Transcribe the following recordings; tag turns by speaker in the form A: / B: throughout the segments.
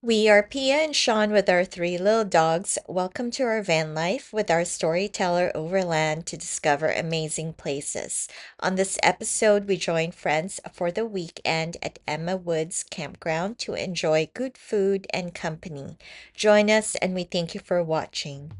A: We are Pia and Sean with our three little dogs. Welcome to our van life with our Storyteller Overland to discover amazing places. On this episode, we join friends for the weekend at Emma Woods Campground to enjoy good food and company. Join us and we thank you for watching.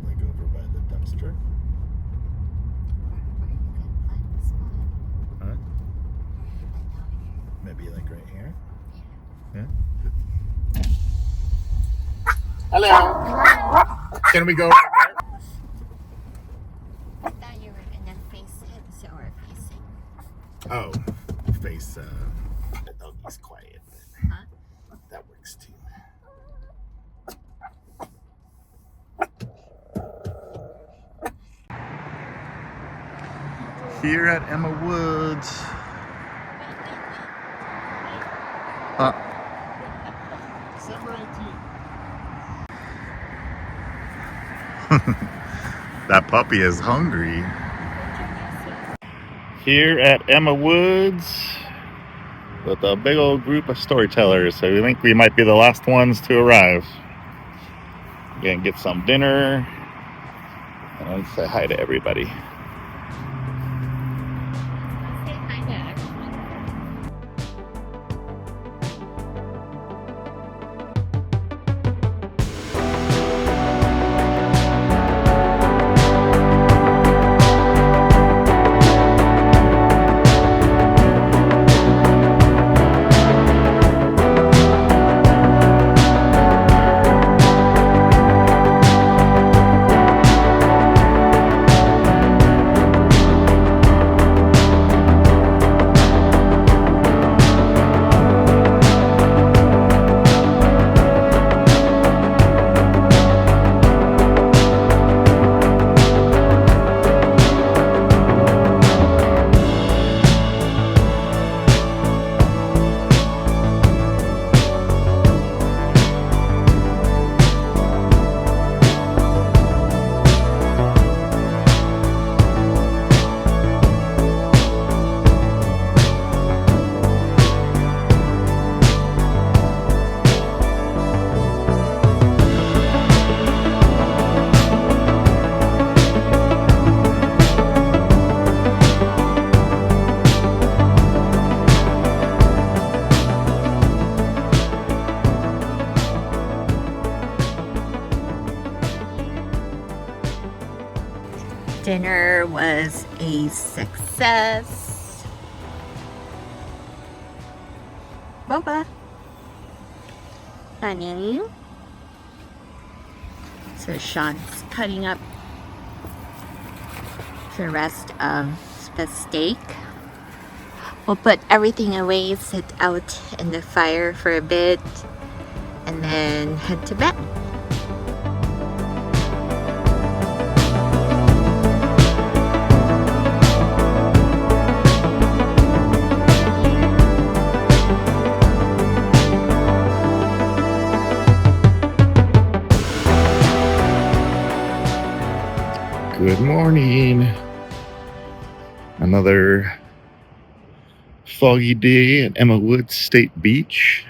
B: Like over by the dumpster? Huh? Maybe like right here? Yeah. Hello. Can we go right there?
A: I thought you were going to face it, so we're facing.
B: Oh, face the doggy's quiet.
A: Huh?
B: That works too. Here at Emma Woods. December 18th. That puppy is hungry. Here at Emma Woods with a big old group of storytellers. So we think we might be the last ones to arrive. We're gonna get some dinner and say hi to everybody.
A: Say hi to everyone. Dinner was a success. Boba. Honey. So Sean's cutting up the rest of the steak. We'll put everything away, sit out in the fire for a bit, and then head to bed.
B: Good morning. Another foggy day at Emma Woods State Beach.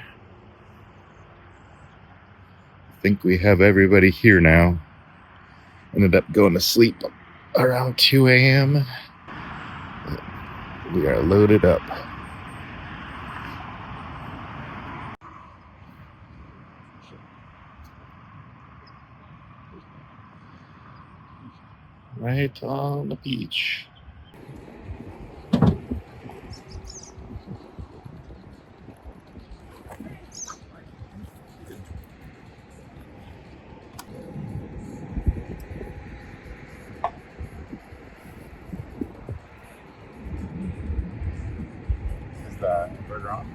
B: I think we have everybody here now. Ended up going to sleep around 2 a.m. We are loaded up. right on the beach. Is the burger on?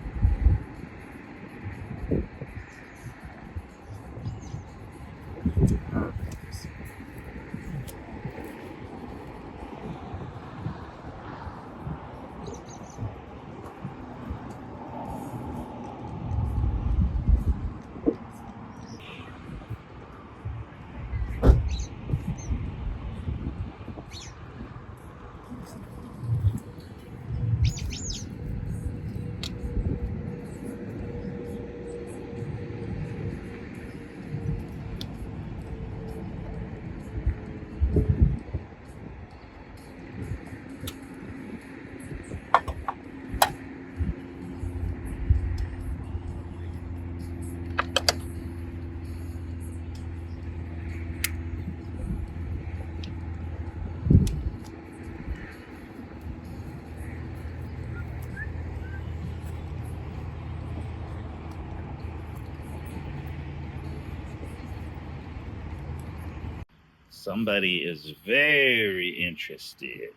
B: Somebody is very interested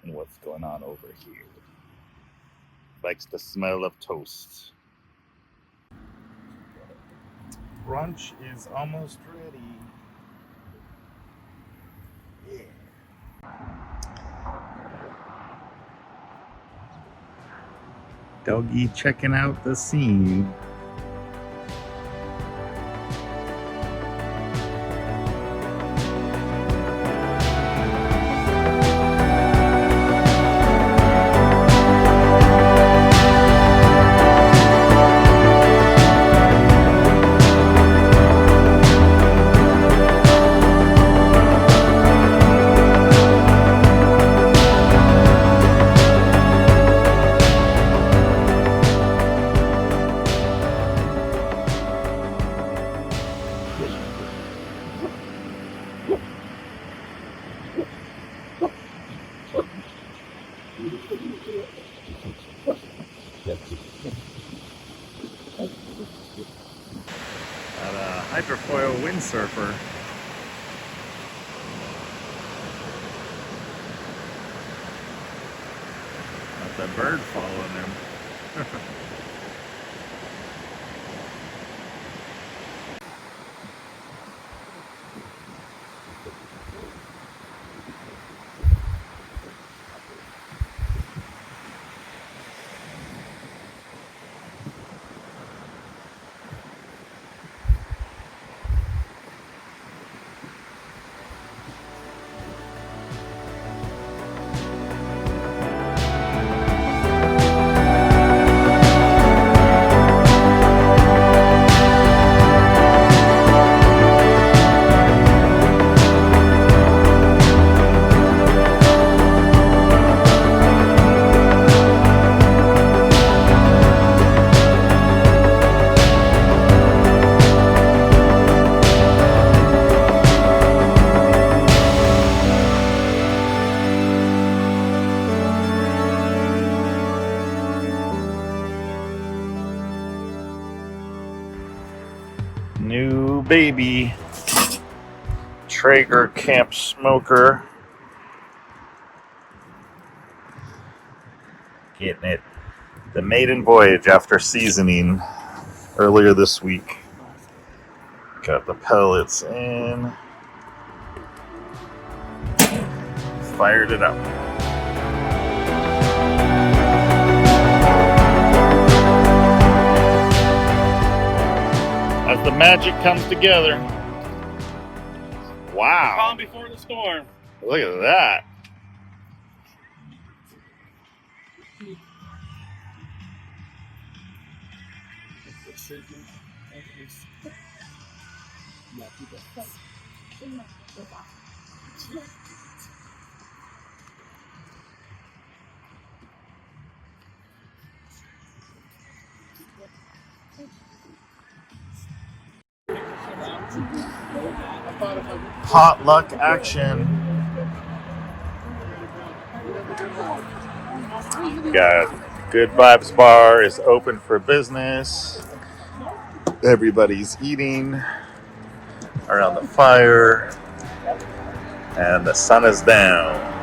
B: in what's going on over here. Likes the smell of toast. Brunch is almost ready. Yeah. Doggy checking out the scene. Hydrofoil windsurfer. Got the bird following him. New baby Traeger camp smoker. Getting it the maiden voyage after seasoning earlier this week. Got the pellets in. Fired it up. As the magic comes together. Wow.
C: Calm before the storm.
B: Look at that. Potluck action. Got Good Vibes Bar is open for business. Everybody's eating around the fire, and the sun is down.